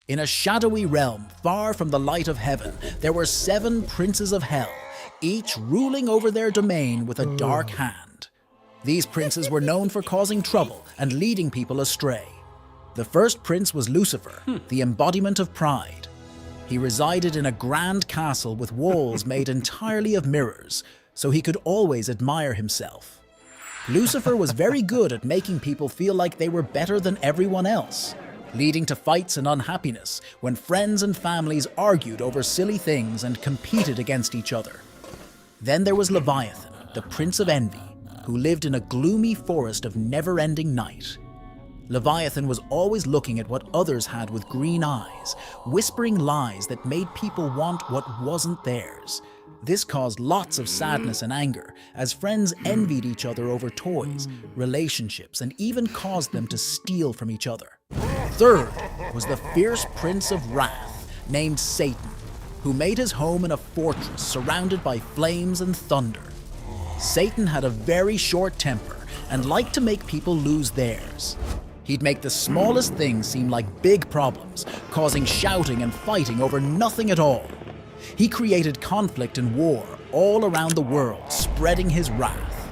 In a shadowy realm far from the light of heaven, there were 7 princes of hell, each ruling over their domain with a dark hand. These princes were known for causing trouble and leading people astray. The first prince was Lucifer, the embodiment of pride. He resided in a grand castle with walls made entirely of mirrors, so he could always admire himself. Lucifer was very good at making people feel like they were better than everyone else, leading to fights and unhappiness when friends and families argued over silly things and competed against each other. Then there was Leviathan, the prince of envy, who lived in a gloomy forest of never-ending night. Leviathan was always looking at what others had with green eyes, whispering lies that made people want what wasn't theirs. This caused lots of sadness and anger, as friends envied each other over toys, relationships, and even caused them to steal from each other. Third was the fierce prince of wrath, named Satan, who made his home in a fortress surrounded by flames and thunder. Satan had a very short temper and liked to make people lose theirs. He'd make the smallest things seem like big problems, causing shouting and fighting over nothing at all. He created conflict and war all around the world, spreading his wrath.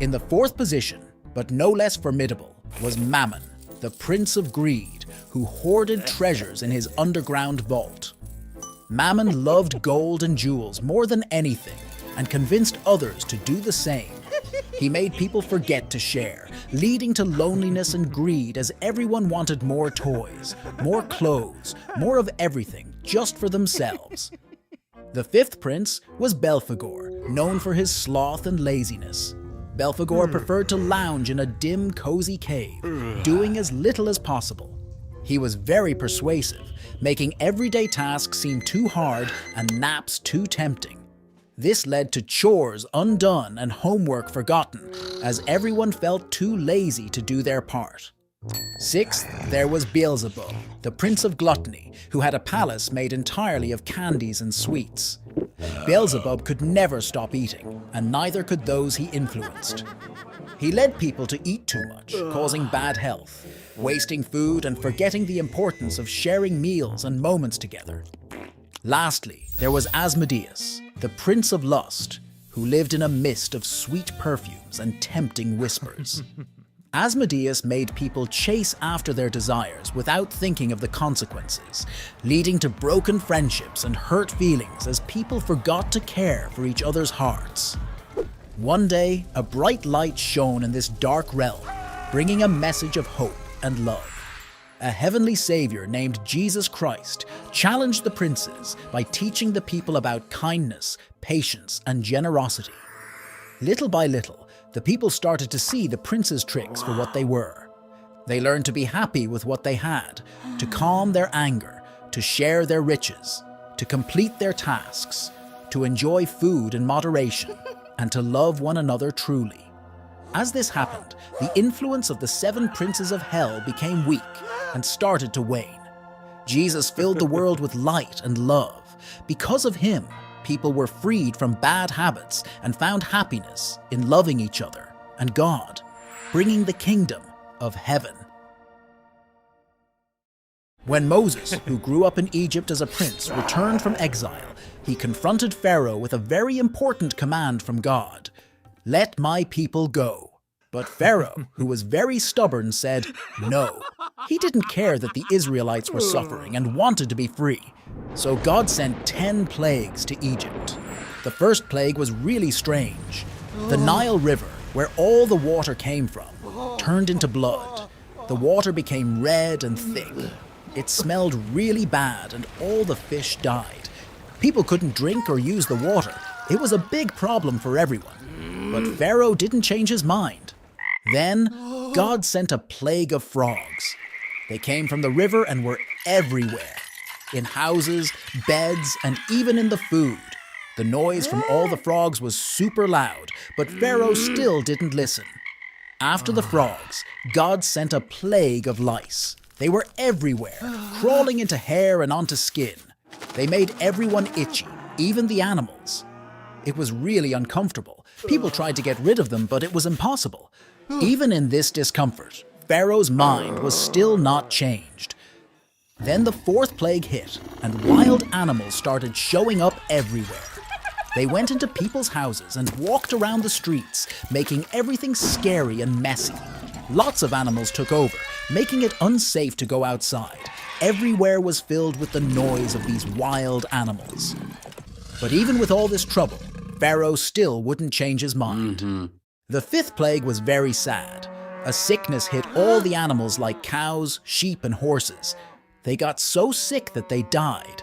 In the fourth position, but no less formidable, was Mammon, the prince of greed, who hoarded treasures in his underground vault. Mammon loved gold and jewels more than anything and convinced others to do the same. He made people forget to share, leading to loneliness and greed as everyone wanted more toys, more clothes, more of everything just for themselves. The fifth prince was Belphegor, known for his sloth and laziness. Belphegor preferred to lounge in a dim, cozy cave, doing as little as possible. He was very persuasive, making everyday tasks seem too hard and naps too tempting. This led to chores undone and homework forgotten, as everyone felt too lazy to do their part. Sixth, there was Beelzebub, the prince of gluttony, who had a palace made entirely of candies and sweets. Beelzebub could never stop eating, and neither could those he influenced. He led people to eat too much, causing bad health, wasting food and forgetting the importance of sharing meals and moments together. Lastly, there was Asmodeus, the prince of lust, who lived in a mist of sweet perfumes and tempting whispers. Asmodeus made people chase after their desires without thinking of the consequences, leading to broken friendships and hurt feelings as people forgot to care for each other's hearts. One day, a bright light shone in this dark realm, bringing a message of hope and love. A heavenly savior named Jesus Christ challenged the princes by teaching the people about kindness, patience, and generosity. Little by little, the people started to see the prince's tricks for what they were. They learned to be happy with what they had, to calm their anger, to share their riches, to complete their tasks, to enjoy food in moderation, and to love one another truly. As this happened, the influence of the 7 princes of hell became weak and started to wane. Jesus filled the world with light and love. Because of him, people were freed from bad habits and found happiness in loving each other and God, bringing the kingdom of heaven. When Moses, who grew up in Egypt as a prince, returned from exile, he confronted Pharaoh with a very important command from God: "Let my people go." But Pharaoh, who was very stubborn, said no. He didn't care that the Israelites were suffering and wanted to be free. So God sent 10 plagues to Egypt. The first plague was really strange. The Nile River, where all the water came from, turned into blood. The water became red and thick. It smelled really bad and all the fish died. People couldn't drink or use the water. It was a big problem for everyone. But Pharaoh didn't change his mind. Then, God sent a plague of frogs. They came from the river and were everywhere. In houses, beds, and even in the food. The noise from all the frogs was super loud, but Pharaoh still didn't listen. After the frogs, God sent a plague of lice. They were everywhere, crawling into hair and onto skin. They made everyone itchy, even the animals. It was really uncomfortable. People tried to get rid of them, but it was impossible. Even in this discomfort, Pharaoh's mind was still not changed. Then the fourth plague hit, and wild animals started showing up everywhere. They went into people's houses and walked around the streets, making everything scary and messy. Lots of animals took over, making it unsafe to go outside. Everywhere was filled with the noise of these wild animals. But even with all this trouble, Pharaoh still wouldn't change his mind. The fifth plague was very sad. A sickness hit all the animals like cows, sheep, and horses. They got so sick that they died.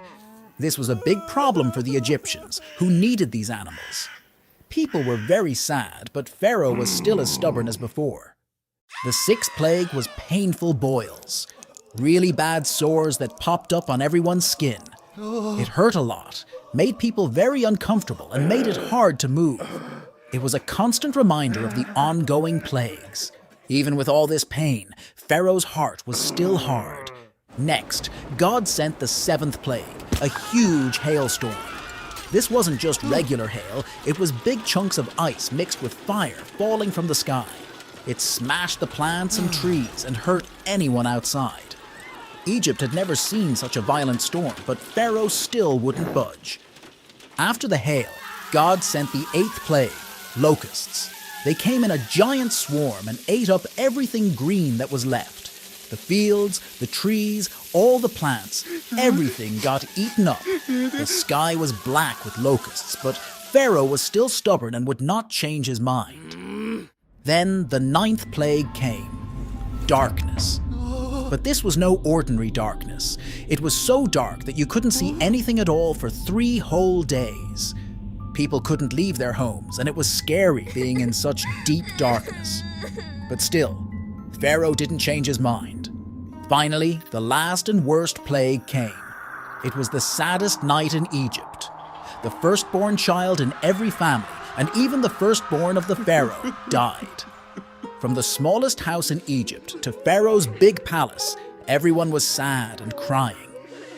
This was a big problem for the Egyptians, who needed these animals. People were very sad, but Pharaoh was still as stubborn as before. The sixth plague was painful boils. Really bad sores that popped up on everyone's skin. It hurt a lot, made people very uncomfortable, and made it hard to move. It was a constant reminder of the ongoing plagues. Even with all this pain, Pharaoh's heart was still hard. Next, God sent the seventh plague, a huge hailstorm. This wasn't just regular hail, it was big chunks of ice mixed with fire falling from the sky. It smashed the plants and trees and hurt anyone outside. Egypt had never seen such a violent storm, but Pharaoh still wouldn't budge. After the hail, God sent the eighth plague, locusts. They came in a giant swarm and ate up everything green that was left. The fields, the trees, all the plants, everything got eaten up. The sky was black with locusts, but Pharaoh was still stubborn and would not change his mind. Then the ninth plague came, darkness. But this was no ordinary darkness. It was so dark that you couldn't see anything at all for 3 whole days. People couldn't leave their homes, and it was scary being in such deep darkness. But still, Pharaoh didn't change his mind. Finally, the last and worst plague came. It was the saddest night in Egypt. The firstborn child in every family, and even the firstborn of the Pharaoh, died. From the smallest house in Egypt to Pharaoh's big palace, everyone was sad and crying.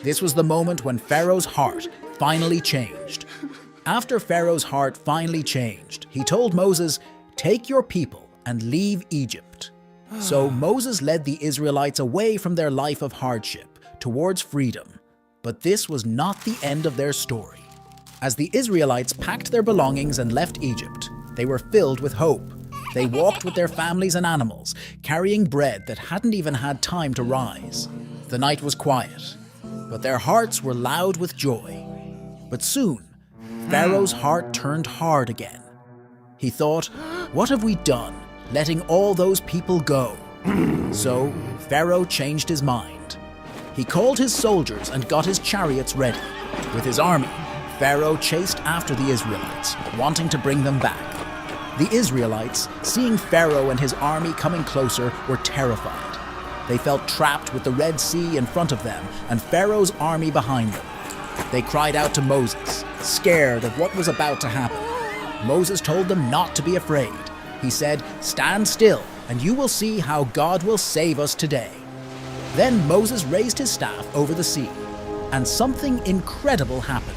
This was the moment when Pharaoh's heart finally changed. After Pharaoh's heart finally changed, he told Moses, "Take your people and leave Egypt." So Moses led the Israelites away from their life of hardship towards freedom. But this was not the end of their story. As the Israelites packed their belongings and left Egypt, they were filled with hope. They walked with their families and animals, carrying bread that hadn't even had time to rise. The night was quiet, but their hearts were loud with joy. But soon, Pharaoh's heart turned hard again. He thought, "What have we done, letting all those people go?" So Pharaoh changed his mind. He called his soldiers and got his chariots ready. With his army, Pharaoh chased after the Israelites, wanting to bring them back. The Israelites, seeing Pharaoh and his army coming closer, were terrified. They felt trapped with the Red Sea in front of them and Pharaoh's army behind them. They cried out to Moses, scared of what was about to happen. Moses told them not to be afraid. He said, "Stand still, and you will see how God will save us today." Then Moses raised his staff over the sea, and something incredible happened.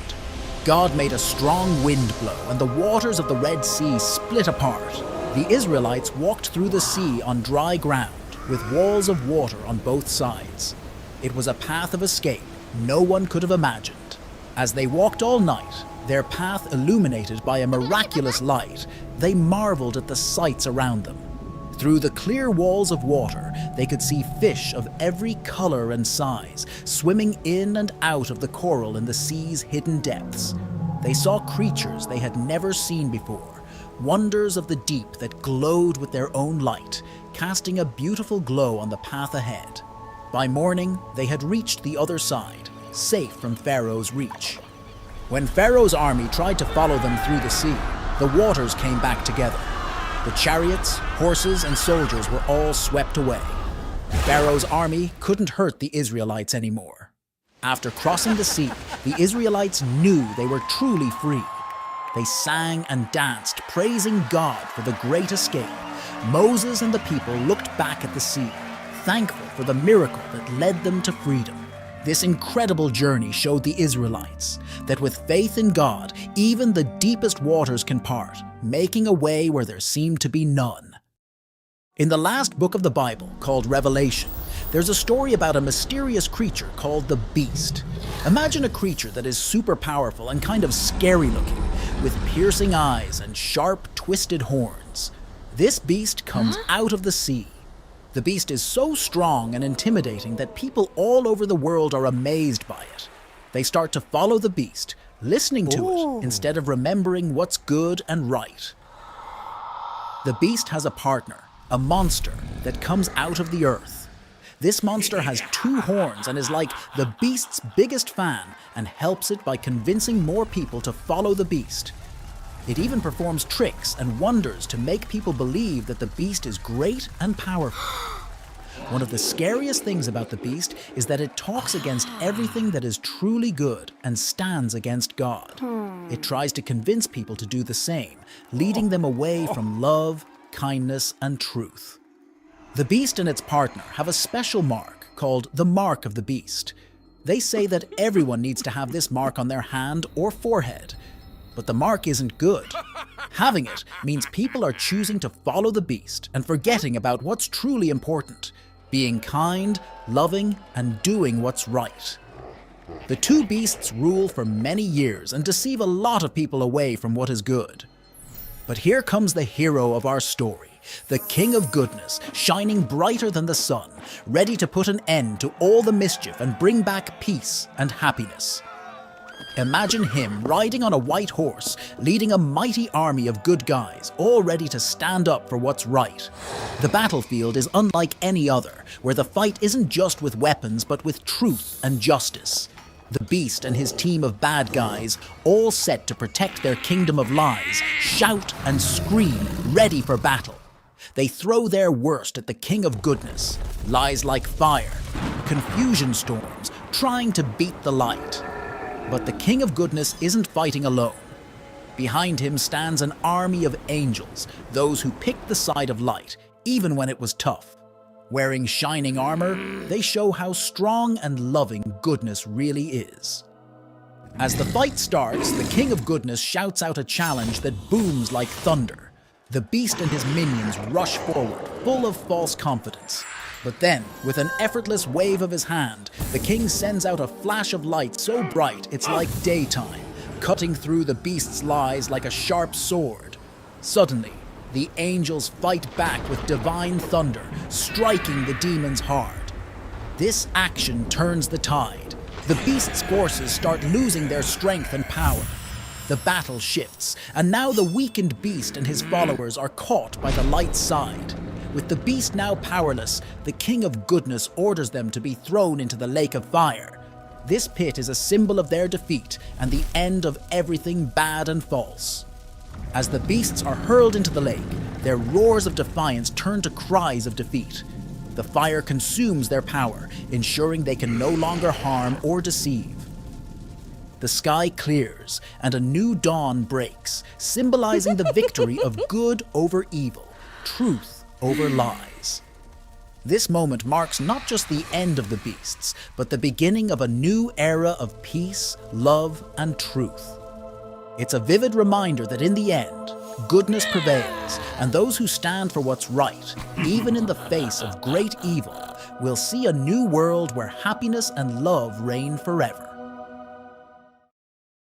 God made a strong wind blow, and the waters of the Red Sea split apart. The Israelites walked through the sea on dry ground, with walls of water on both sides. It was a path of escape no one could have imagined. As they walked all night, their path illuminated by a miraculous light, they marveled at the sights around them. Through the clear walls of water, they could see fish of every color and size, swimming in and out of the coral in the sea's hidden depths. They saw creatures they had never seen before, wonders of the deep that glowed with their own light, casting a beautiful glow on the path ahead. By morning, they had reached the other side, safe from Pharaoh's reach. When Pharaoh's army tried to follow them through the sea, the waters came back together. The chariots, horses, and soldiers were all swept away. Pharaoh's army couldn't hurt the Israelites anymore. After crossing the sea, the Israelites knew they were truly free. They sang and danced, praising God for the great escape. Moses and the people looked back at the sea, thankful for the miracle that led them to freedom. This incredible journey showed the Israelites that with faith in God, even the deepest waters can part, making a way where there seemed to be none. In the last book of the Bible, called Revelation, There's a story about a mysterious creature called the Beast. Imagine a creature that is super powerful and kind of scary looking, with piercing eyes and sharp, twisted horns. This beast comes out of the sea. The beast is so strong and intimidating that people all over the world are amazed by it. They start to follow the beast, listening to it instead of remembering what's good and right. The beast has a partner, a monster that comes out of the earth. This monster has 2 horns and is like the beast's biggest fan and helps it by convincing more people to follow the beast. It even performs tricks and wonders to make people believe that the beast is great and powerful. One of the scariest things about the beast is that it talks against everything that is truly good and stands against God. It tries to convince people to do the same, leading them away from love, kindness, and truth. The beast and its partner have a special mark called the mark of the beast. They say that everyone needs to have this mark on their hand or forehead. But the mark isn't good. Having it means people are choosing to follow the beast and forgetting about what's truly important, being kind, loving, and doing what's right. The 2 beasts rule for many years and deceive a lot of people away from what is good. But here comes the hero of our story, the King of Goodness, shining brighter than the sun, ready to put an end to all the mischief and bring back peace and happiness. Imagine him riding on a white horse, leading a mighty army of good guys, all ready to stand up for what's right. The battlefield is unlike any other, where the fight isn't just with weapons, but with truth and justice. The beast and his team of bad guys, all set to protect their kingdom of lies, shout and scream, ready for battle. They throw their worst at the King of Goodness, lies like fire, confusion storms, trying to beat the light. But the King of Goodness isn't fighting alone. Behind him stands an army of angels, those who picked the side of light, even when it was tough. Wearing shining armor, they show how strong and loving goodness really is. As the fight starts, the King of Goodness shouts out a challenge that booms like thunder. The beast and his minions rush forward, full of false confidence. But then, with an effortless wave of his hand, the king sends out a flash of light so bright it's like daytime, cutting through the beast's lies like a sharp sword. Suddenly, the angels fight back with divine thunder, striking the demons hard. This action turns the tide. The beast's forces start losing their strength and power. The battle shifts, and now the weakened beast and his followers are caught by the light's side. With the beast now powerless, the King of Goodness orders them to be thrown into the lake of fire. This pit is a symbol of their defeat and the end of everything bad and false. As the beasts are hurled into the lake, their roars of defiance turn to cries of defeat. The fire consumes their power, ensuring they can no longer harm or deceive. The sky clears, and a new dawn breaks, symbolizing the victory of good over evil, truth over lies. This moment marks not just the end of the beasts, but the beginning of a new era of peace, love, and truth. It's a vivid reminder that in the end, goodness prevails, and those who stand for what's right, even in the face of great evil, will see a new world where happiness and love reign forever.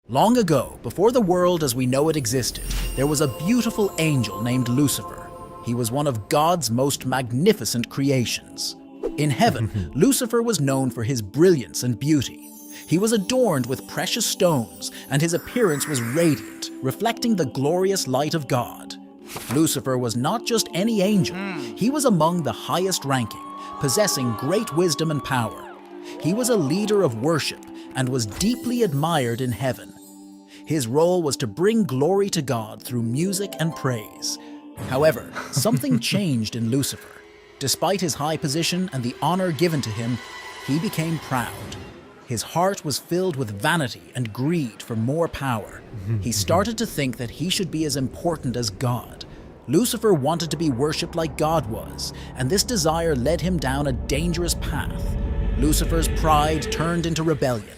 Long ago, before the world as we know it existed, there was a beautiful angel named Lucifer. He was one of God's most magnificent creations. In heaven, Lucifer was known for his brilliance and beauty. He was adorned with precious stones, and his appearance was radiant, reflecting the glorious light of God. Lucifer was not just any angel, he was among the highest ranking, possessing great wisdom and power. He was a leader of worship and was deeply admired in heaven. His role was to bring glory to God through music and praise. However, something changed in Lucifer. Despite his high position and the honor given to him, he became proud. His heart was filled with vanity and greed for more power. He started to think that he should be as important as God. Lucifer wanted to be worshipped like God was, and this desire led him down a dangerous path. Lucifer's pride turned into rebellion.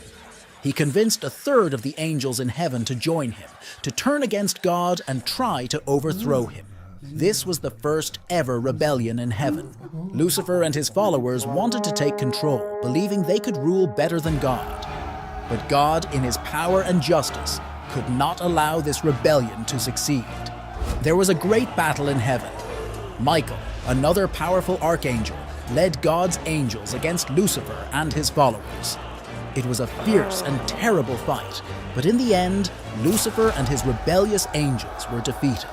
He convinced a third of the angels in heaven to join him, to turn against God and try to overthrow him. This was the first ever rebellion in heaven. Lucifer and his followers wanted to take control, believing they could rule better than God. But God, in his power and justice, could not allow this rebellion to succeed. There was a great battle in heaven. Michael, another powerful archangel, led God's angels against Lucifer and his followers. It was a fierce and terrible fight, but in the end, Lucifer and his rebellious angels were defeated.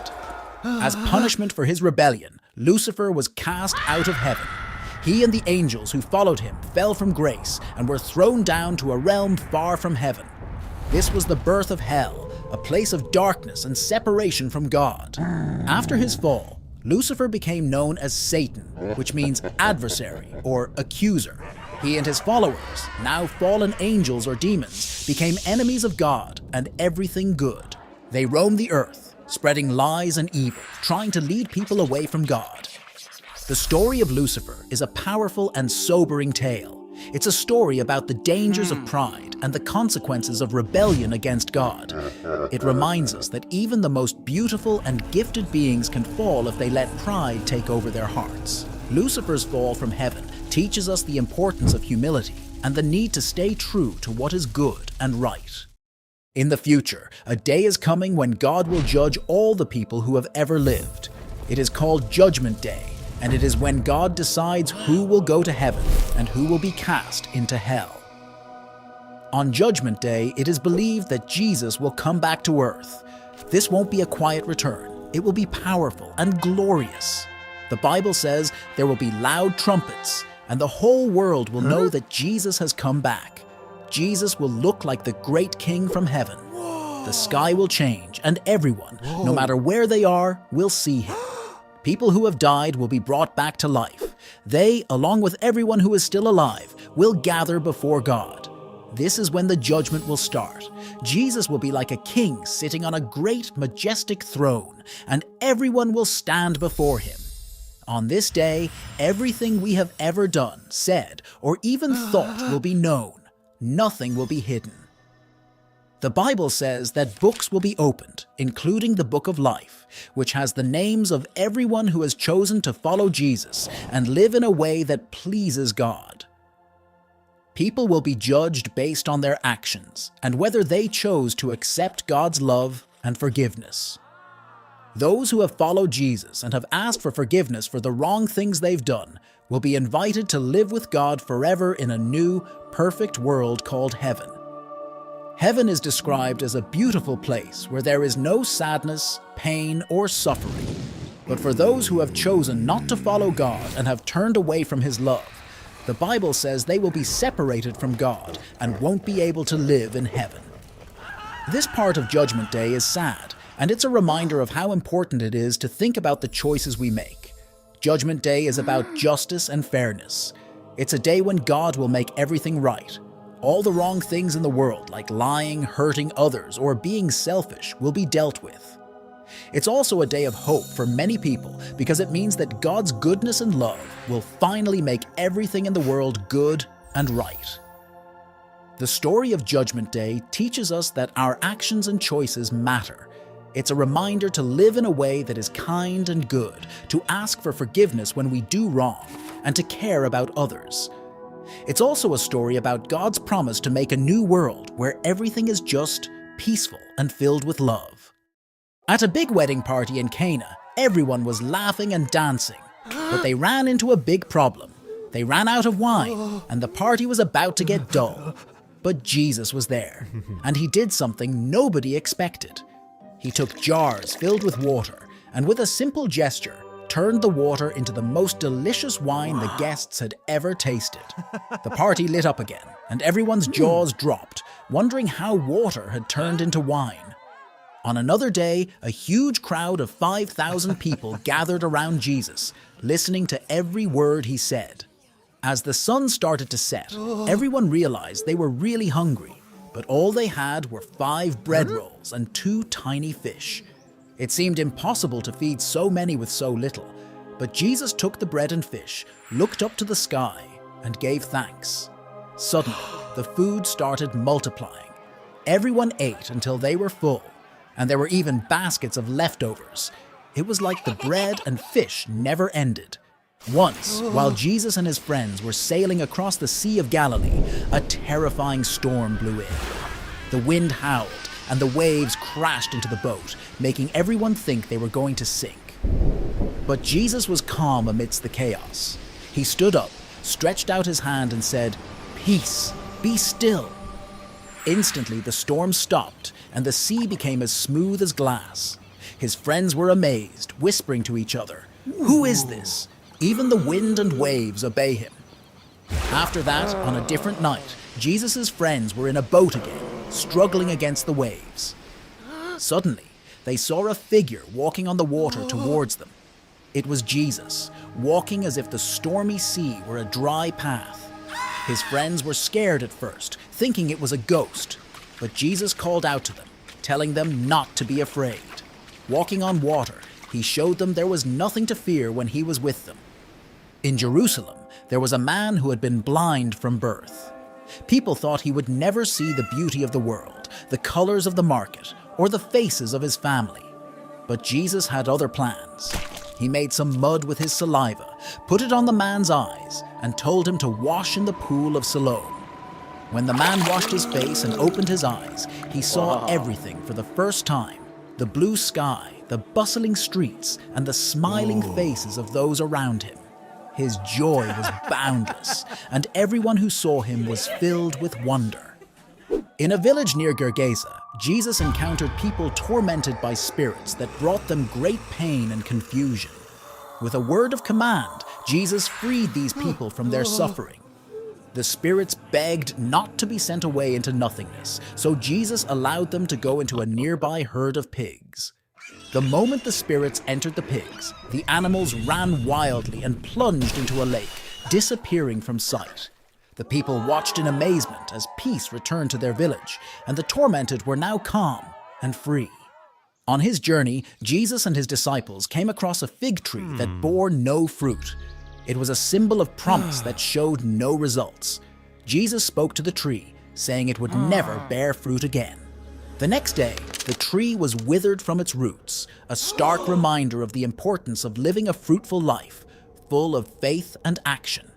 As punishment for his rebellion, Lucifer was cast out of heaven. He and the angels who followed him fell from grace and were thrown down to a realm far from heaven. This was the birth of hell, a place of darkness and separation from God. After his fall, Lucifer became known as Satan, which means adversary or accuser. He and his followers, now fallen angels or demons, became enemies of God and everything good. They roamed the earth, spreading lies and evil, trying to lead people away from God. The story of Lucifer is a powerful and sobering tale. It's a story about the dangers of pride and the consequences of rebellion against God. It reminds us that even the most beautiful and gifted beings can fall if they let pride take over their hearts. Lucifer's fall from heaven teaches us the importance of humility and the need to stay true to what is good and right. In the future, a day is coming when God will judge all the people who have ever lived. It is called Judgment Day, and it is when God decides who will go to heaven and who will be cast into hell. On Judgment Day, it is believed that Jesus will come back to earth. This won't be a quiet return. It will be powerful and glorious. The Bible says there will be loud trumpets, and the whole world will know that Jesus has come back. Jesus will look like the great King from heaven. The sky will change, and everyone, no matter where they are, will see him. People who have died will be brought back to life. They, along with everyone who is still alive, will gather before God. This is when the judgment will start. Jesus will be like a king sitting on a great, majestic throne, and everyone will stand before him. On this day, everything we have ever done, said, or even thought will be known. Nothing will be hidden. The Bible says that books will be opened, including the Book of Life, which has the names of everyone who has chosen to follow Jesus and live in a way that pleases God. People will be judged based on their actions and whether they chose to accept God's love and forgiveness. Those who have followed Jesus and have asked for forgiveness for the wrong things they've done will be invited to live with God forever in a new, perfect world called heaven. Heaven is described as a beautiful place where there is no sadness, pain, or suffering. But for those who have chosen not to follow God and have turned away from his love, the Bible says they will be separated from God and won't be able to live in heaven. This part of Judgment Day is sad, and it's a reminder of how important it is to think about the choices we make. Judgment Day is about justice and fairness. It's a day when God will make everything right. All the wrong things in the world, like lying, hurting others, or being selfish, will be dealt with. It's also a day of hope for many people because it means that God's goodness and love will finally make everything in the world good and right. The story of Judgment Day teaches us that our actions and choices matter. It's a reminder to live in a way that is kind and good, to ask for forgiveness when we do wrong, and to care about others. It's also a story about God's promise to make a new world where everything is just, peaceful, and filled with love. At a big wedding party in Cana, everyone was laughing and dancing, but they ran into a big problem. They ran out of wine, and the party was about to get dull. But Jesus was there, and he did something nobody expected. He took jars filled with water, and with a simple gesture, turned the water into the most delicious wine the guests had ever tasted. The party lit up again, and everyone's jaws dropped, wondering how water had turned into wine. On another day, a huge crowd of 5,000 people gathered around Jesus, listening to every word he said. As the sun started to set, everyone realized they were really hungry, but all they had were 5 bread rolls and 2 tiny fish. It seemed impossible to feed so many with so little, but Jesus took the bread and fish, looked up to the sky, and gave thanks. Suddenly, the food started multiplying. Everyone ate until they were full, and there were even baskets of leftovers. It was like the bread and fish never ended. Once, while Jesus and his friends were sailing across the Sea of Galilee, a terrifying storm blew in. The wind howled, and the waves crashed into the boat, making everyone think they were going to sink. But Jesus was calm amidst the chaos. He stood up, stretched out his hand and said, "Peace, be still." Instantly the storm stopped, and the sea became as smooth as glass. His friends were amazed, whispering to each other, "Who is this? Even the wind and waves obey him." After that, on a different night, Jesus' friends were in a boat again, struggling against the waves. Suddenly, they saw a figure walking on the water towards them. It was Jesus, walking as if the stormy sea were a dry path. His friends were scared at first, thinking it was a ghost, but Jesus called out to them, telling them not to be afraid. Walking on water, he showed them there was nothing to fear when he was with them. In Jerusalem, there was a man who had been blind from birth. People thought he would never see the beauty of the world, the colors of the market, or the faces of his family. But Jesus had other plans. He made some mud with his saliva, put it on the man's eyes, and told him to wash in the pool of Siloam. When the man washed his face and opened his eyes, he saw everything for the first time: the blue sky, the bustling streets, and the smiling faces of those around him. His joy was boundless, and everyone who saw him was filled with wonder. In a village near Gergesa, Jesus encountered people tormented by spirits that brought them great pain and confusion. With a word of command, Jesus freed these people from their suffering. The spirits begged not to be sent away into nothingness, so Jesus allowed them to go into a nearby herd of pigs. The moment the spirits entered the pigs, the animals ran wildly and plunged into a lake, disappearing from sight. The people watched in amazement as peace returned to their village, and the tormented were now calm and free. On his journey, Jesus and his disciples came across a fig tree that bore no fruit. It was a symbol of promise that showed no results. Jesus spoke to the tree, saying it would never bear fruit again. The next day, the tree was withered from its roots, a stark reminder of the importance of living a fruitful life, full of faith and action.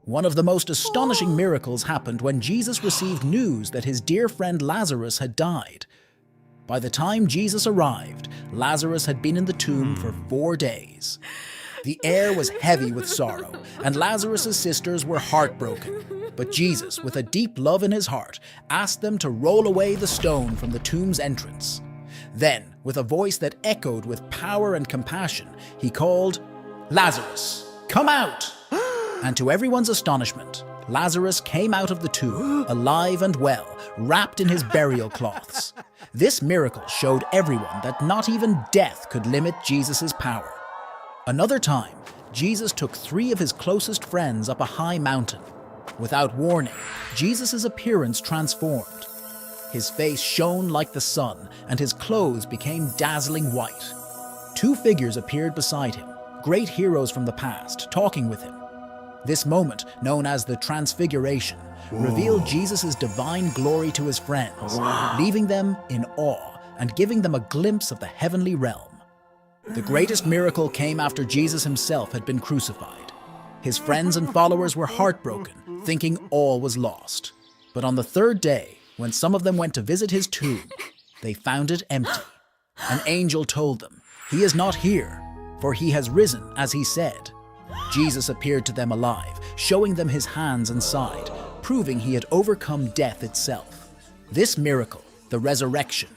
One of the most astonishing miracles happened when Jesus received news that his dear friend Lazarus had died. By the time Jesus arrived, Lazarus had been in the tomb for 4 days. The air was heavy with sorrow, and Lazarus' sisters were heartbroken. But Jesus, with a deep love in his heart, asked them to roll away the stone from the tomb's entrance. Then, with a voice that echoed with power and compassion, he called, "Lazarus, come out!" And to everyone's astonishment, Lazarus came out of the tomb, alive and well, wrapped in his burial cloths. This miracle showed everyone that not even death could limit Jesus' power. Another time, Jesus took 3 of his closest friends up a high mountain. Without warning, Jesus' appearance transformed. His face shone like the sun, and his clothes became dazzling white. 2 figures appeared beside him, great heroes from the past, talking with him. This moment, known as the Transfiguration, revealed Jesus' divine glory to his friends, leaving them in awe and giving them a glimpse of the heavenly realm. The greatest miracle came after Jesus himself had been crucified. His friends and followers were heartbroken, thinking all was lost. But on the 3rd day, when some of them went to visit his tomb, they found it empty. An angel told them, "He is not here, for he has risen as he said." Jesus appeared to them alive, showing them his hands and side, proving he had overcome death itself. This miracle, the resurrection,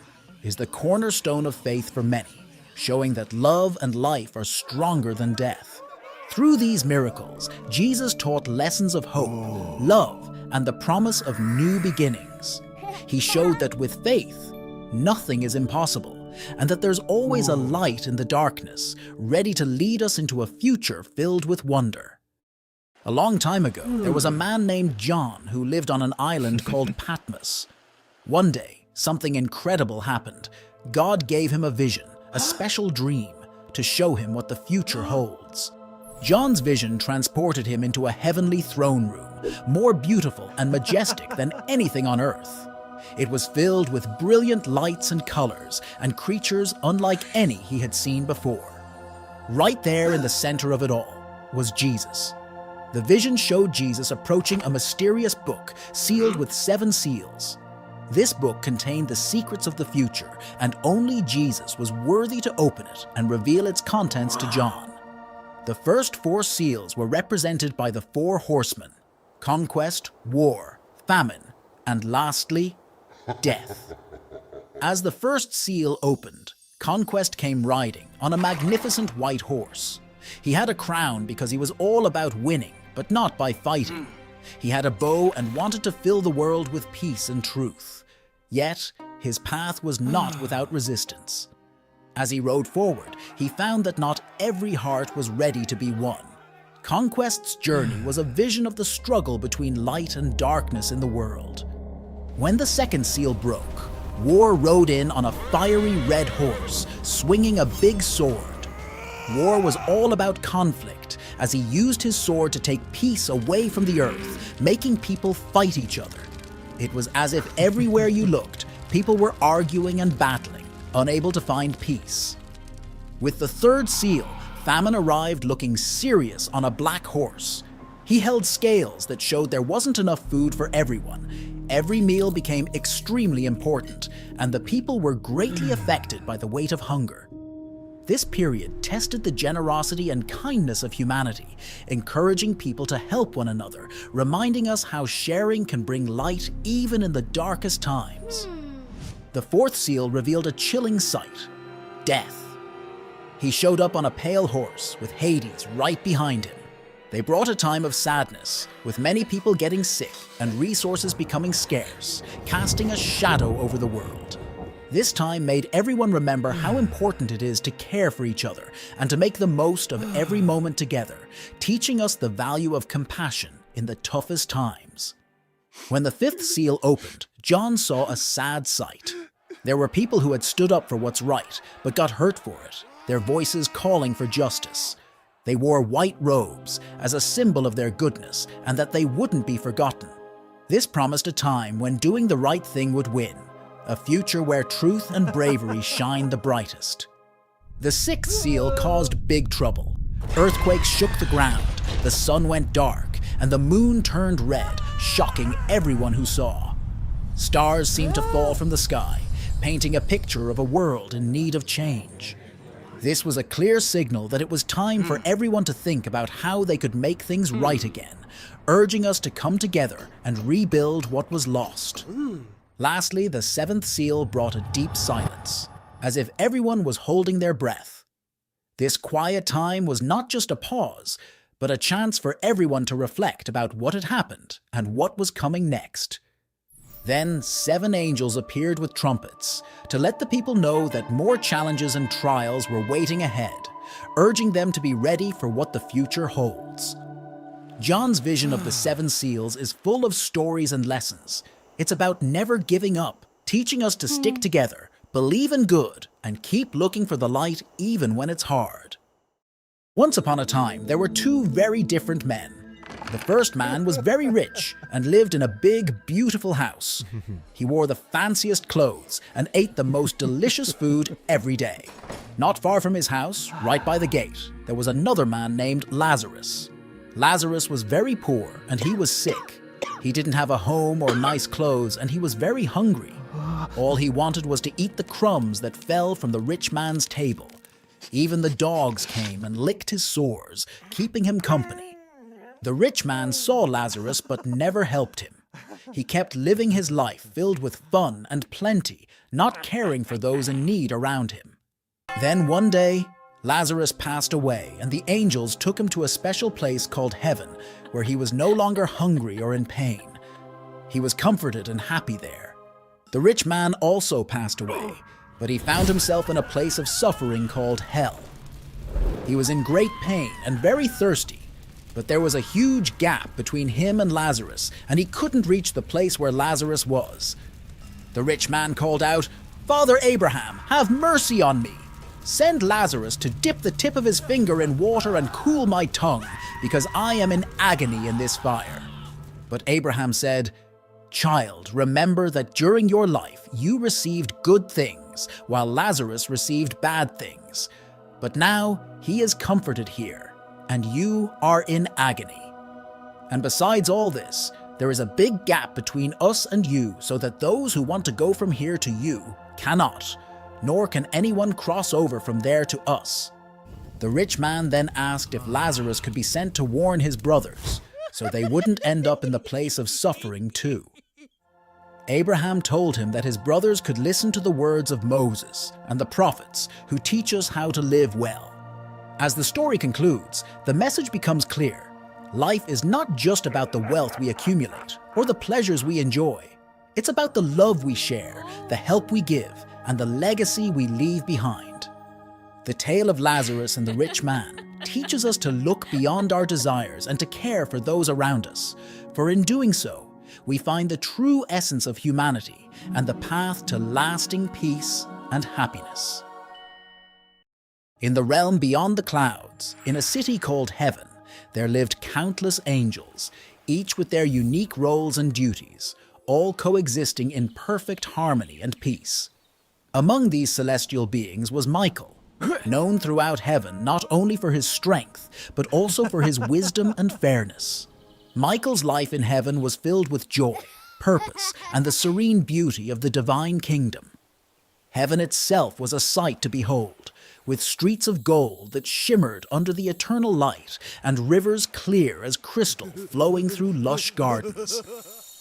is the cornerstone of faith for many, showing that love and life are stronger than death. Through these miracles, Jesus taught lessons of hope, love, and the promise of new beginnings. He showed that with faith, nothing is impossible, and that there's always a light in the darkness, ready to lead us into a future filled with wonder. A long time ago, there was a man named John who lived on an island called Patmos. One day, something incredible happened. God gave him a vision, a special dream, to show him what the future holds. John's vision transported him into a heavenly throne room, more beautiful and majestic than anything on earth. It was filled with brilliant lights and colors, and creatures unlike any he had seen before. Right there in the center of it all was Jesus. The vision showed Jesus approaching a mysterious book sealed with 7 seals. This book contained the secrets of the future, and only Jesus was worthy to open it and reveal its contents to John. The first 4 seals were represented by the 4 horsemen: conquest, war, famine, and lastly, death. As the first seal opened, Conquest came riding on a magnificent white horse. He had a crown because he was all about winning, but not by fighting. He had a bow and wanted to fill the world with peace and truth. Yet, his path was not without resistance. As he rode forward, he found that not every heart was ready to be won. Conquest's journey was a vision of the struggle between light and darkness in the world. When the second seal broke, War rode in on a fiery red horse, swinging a big sword. War was all about conflict, as he used his sword to take peace away from the earth, making people fight each other. It was as if everywhere you looked, people were arguing and battling, unable to find peace. With the third seal, Famine arrived looking serious on a black horse. He held scales that showed there wasn't enough food for everyone. Every meal became extremely important, and the people were greatly affected by the weight of hunger. This period tested the generosity and kindness of humanity, encouraging people to help one another, reminding us how sharing can bring light even in the darkest times. The fourth seal revealed a chilling sight: death. He showed up on a pale horse with Hades right behind him. They brought a time of sadness, with many people getting sick and resources becoming scarce, casting a shadow over the world. This time made everyone remember how important it is to care for each other and to make the most of every moment together, teaching us the value of compassion in the toughest times. When the fifth seal opened, John saw a sad sight. There were people who had stood up for what's right, but got hurt for it, their voices calling for justice. They wore white robes as a symbol of their goodness and that they wouldn't be forgotten. This promised a time when doing the right thing would win, a future where truth and bravery shined the brightest. The sixth seal caused big trouble. Earthquakes shook the ground, the sun went dark, and the moon turned red, shocking everyone who saw. Stars seemed to fall from the sky, painting a picture of a world in need of change. This was a clear signal that it was time for everyone to think about how they could make things right again, urging us to come together and rebuild what was lost. Lastly, the seventh seal brought a deep silence, as if everyone was holding their breath. This quiet time was not just a pause, but a chance for everyone to reflect about what had happened and what was coming next. Then 7 angels appeared with trumpets to let the people know that more challenges and trials were waiting ahead, urging them to be ready for what the future holds. John's vision of the 7 seals is full of stories and lessons. It's about never giving up, teaching us to stick together, believe in good, and keep looking for the light even when it's hard. Once upon a time, there were 2 very different men. The first man was very rich and lived in a big, beautiful house. He wore the fanciest clothes and ate the most delicious food every day. Not far from his house, right by the gate, there was another man named Lazarus. Lazarus was very poor and he was sick. He didn't have a home or nice clothes and he was very hungry. All he wanted was to eat the crumbs that fell from the rich man's table. Even the dogs came and licked his sores, keeping him company. The rich man saw Lazarus but never helped him. He kept living his life filled with fun and plenty, not caring for those in need around him. Then one day, Lazarus passed away and the angels took him to a special place called heaven, where he was no longer hungry or in pain. He was comforted and happy there. The rich man also passed away, but he found himself in a place of suffering called hell. He was in great pain and very thirsty, but there was a huge gap between him and Lazarus, and he couldn't reach the place where Lazarus was. The rich man called out, "Father Abraham, have mercy on me. Send Lazarus to dip the tip of his finger in water and cool my tongue, because I am in agony in this fire." But Abraham said, "Child, remember that during your life you received good things, while Lazarus received bad things. But now He is comforted here, and you are in agony. And besides all this, there is a big gap between us and you, so that those who want to go from here to you cannot, nor can anyone cross over from there to us." The rich man then asked if Lazarus could be sent to warn his brothers, so they wouldn't end up in the place of suffering too. Abraham told him that his brothers could listen to the words of Moses and the prophets who teach us how to live well. As the story concludes, the message becomes clear. Life is not just about the wealth we accumulate or the pleasures we enjoy. It's about the love we share, the help we give, and the legacy we leave behind. The tale of Lazarus and the rich man teaches us to look beyond our desires and to care for those around us, for in doing so, we find the true essence of humanity and the path to lasting peace and happiness. In the realm beyond the clouds, in a city called Heaven, there lived countless angels, each with their unique roles and duties, all coexisting in perfect harmony and peace. Among these celestial beings was Michael, known throughout heaven not only for his strength, but also for his wisdom and fairness. Michael's life in heaven was filled with joy, purpose, and the serene beauty of the divine kingdom. Heaven itself was a sight to behold, with streets of gold that shimmered under the eternal light and rivers clear as crystal flowing through lush gardens.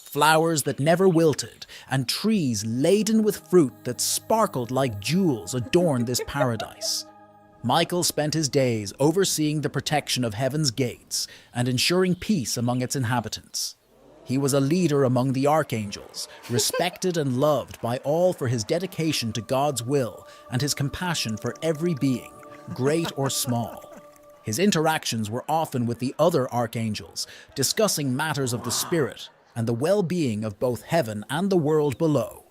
Flowers that never wilted and trees laden with fruit that sparkled like jewels adorned this paradise. Michael spent his days overseeing the protection of heaven's gates and ensuring peace among its inhabitants. He was a leader among the archangels, respected and loved by all for his dedication to God's will and his compassion for every being, great or small. His interactions were often with the other archangels, discussing matters of the spirit and the well-being of both heaven and the world below.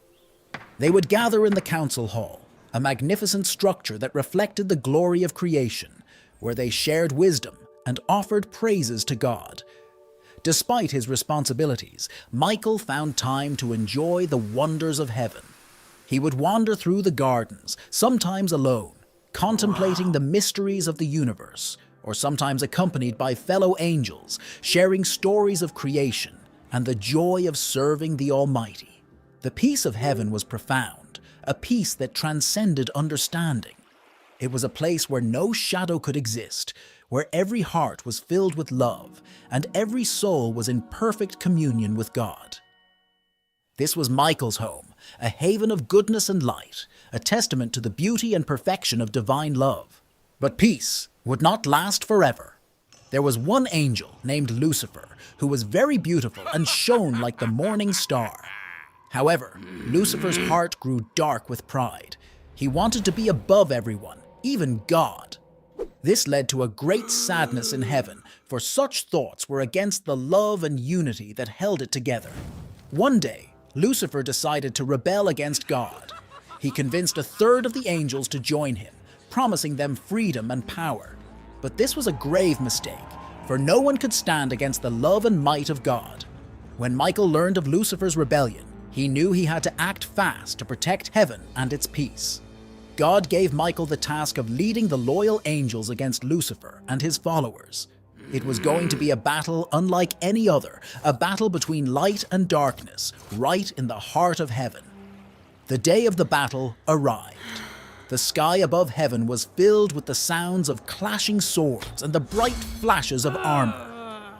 They would gather in the council hall, a magnificent structure that reflected the glory of creation, where they shared wisdom and offered praises to God. Despite his responsibilities, Michael found time to enjoy the wonders of heaven. He would wander through the gardens, sometimes alone, contemplating the mysteries of the universe, or sometimes accompanied by fellow angels, sharing stories of creation and the joy of serving the Almighty. The peace of heaven was profound, a peace that transcended understanding. It was a place where no shadow could exist, where every heart was filled with love, and every soul was in perfect communion with God. This was Michael's home, a haven of goodness and light, a testament to the beauty and perfection of divine love. But peace would not last forever. There was one angel named Lucifer who was very beautiful and shone like the morning star. However, Lucifer's heart grew dark with pride. He wanted to be above everyone, even God. This led to a great sadness in heaven, for such thoughts were against the love and unity that held it together. One day, Lucifer decided to rebel against God. He convinced a third of the angels to join him, promising them freedom and power. But this was a grave mistake, for no one could stand against the love and might of God. When Michael learned of Lucifer's rebellion, he knew he had to act fast to protect heaven and its peace. God gave Michael the task of leading the loyal angels against Lucifer and his followers. It was going to be a battle unlike any other, a battle between light and darkness, right in the heart of heaven. The day of the battle arrived. The sky above heaven was filled with the sounds of clashing swords and the bright flashes of armor.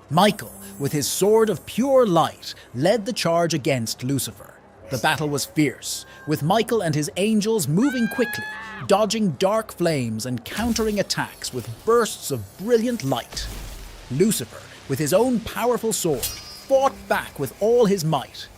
Michael, with his sword of pure light, led the charge against Lucifer. The battle was fierce, with Michael and his angels moving quickly, dodging dark flames and countering attacks with bursts of brilliant light. Lucifer, with his own powerful sword, fought back with all his might.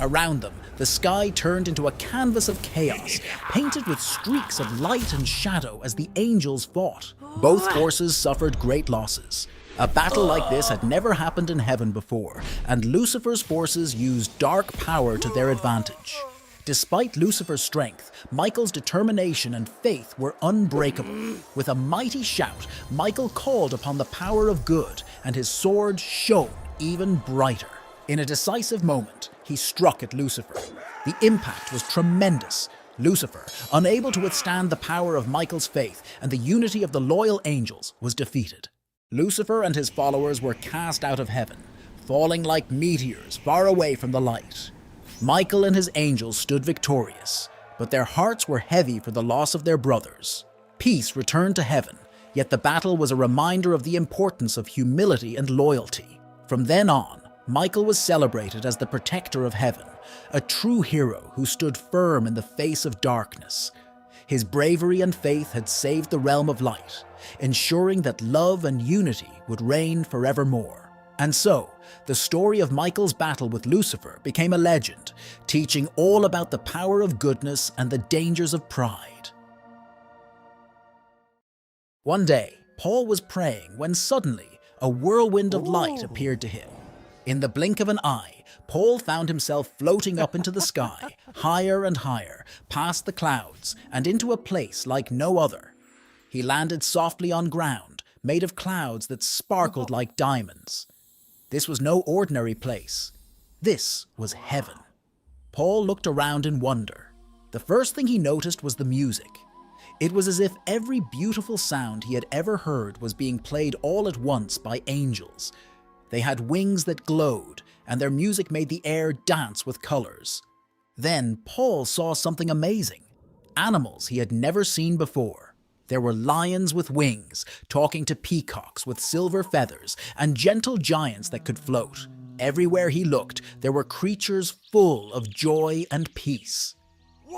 Around them, the sky turned into a canvas of chaos, painted with streaks of light and shadow as the angels fought. Both forces suffered great losses. A battle like this had never happened in heaven before, and Lucifer's forces used dark power to their advantage. Despite Lucifer's strength, Michael's determination and faith were unbreakable. With a mighty shout, Michael called upon the power of good, and his sword shone even brighter. In a decisive moment, he struck at Lucifer. The impact was tremendous. Lucifer, unable to withstand the power of Michael's faith and the unity of the loyal angels, was defeated. Lucifer and his followers were cast out of heaven, falling like meteors far away from the light. Michael and his angels stood victorious, but their hearts were heavy for the loss of their brothers. Peace returned to heaven, yet the battle was a reminder of the importance of humility and loyalty. From then on, Michael was celebrated as the protector of heaven, a true hero who stood firm in the face of darkness. His bravery and faith had saved the realm of light, ensuring that love and unity would reign forevermore. And so, the story of Michael's battle with Lucifer became a legend, teaching all about the power of goodness and the dangers of pride. One day, Paul was praying when suddenly a whirlwind of light appeared to him. In the blink of an eye, Paul found himself floating up into the sky, higher and higher, past the clouds, and into a place like no other. He landed softly on ground, made of clouds that sparkled like diamonds. This was no ordinary place. This was heaven. Paul looked around in wonder. The first thing he noticed was the music. It was as if every beautiful sound he had ever heard was being played all at once by angels. They had wings that glowed, and their music made the air dance with colors. Then Paul saw something amazing. Animals he had never seen before. There were lions with wings, talking to peacocks with silver feathers, and gentle giants that could float. Everywhere he looked, there were creatures full of joy and peace.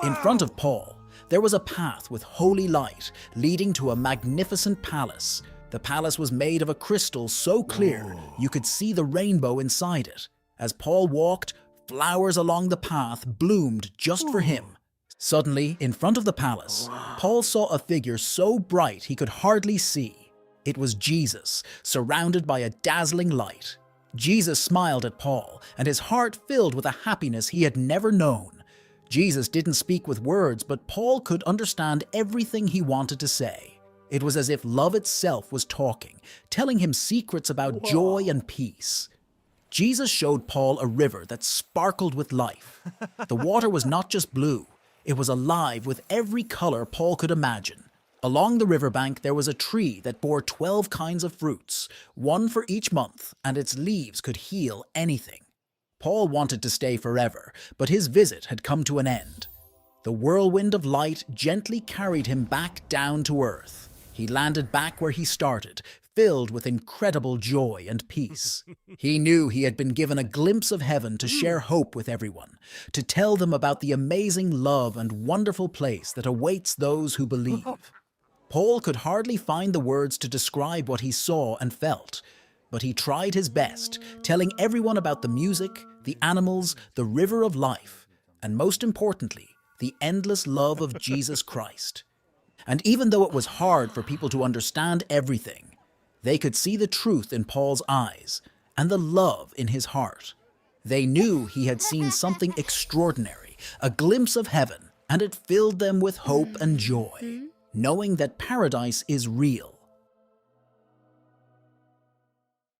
In front of Paul, there was a path with holy light leading to a magnificent palace. The palace was made of a crystal so clear you could see the rainbow inside it. As Paul walked, flowers along the path bloomed just for him. Suddenly, in front of the palace, Paul saw a figure so bright he could hardly see. It was Jesus, surrounded by a dazzling light. Jesus smiled at Paul, and his heart filled with a happiness he had never known. Jesus didn't speak with words, but Paul could understand everything he wanted to say. It was as if love itself was talking, telling him secrets about joy and peace. Jesus showed Paul a river that sparkled with life. The water was not just blue, it was alive with every color Paul could imagine. Along the riverbank there was a tree that bore 12 kinds of fruits, one for each month, and its leaves could heal anything. Paul wanted to stay forever, but his visit had come to an end. The whirlwind of light gently carried him back down to earth. He landed back where he started, filled with incredible joy and peace. He knew he had been given a glimpse of heaven to share hope with everyone, to tell them about the amazing love and wonderful place that awaits those who believe. Paul could hardly find the words to describe what he saw and felt, but he tried his best, telling everyone about the music, the animals, the river of life, and most importantly, the endless love of Jesus Christ. And even though it was hard for people to understand everything, they could see the truth in Paul's eyes and the love in his heart. They knew he had seen something extraordinary, a glimpse of heaven, and it filled them with hope and joy, knowing that paradise is real.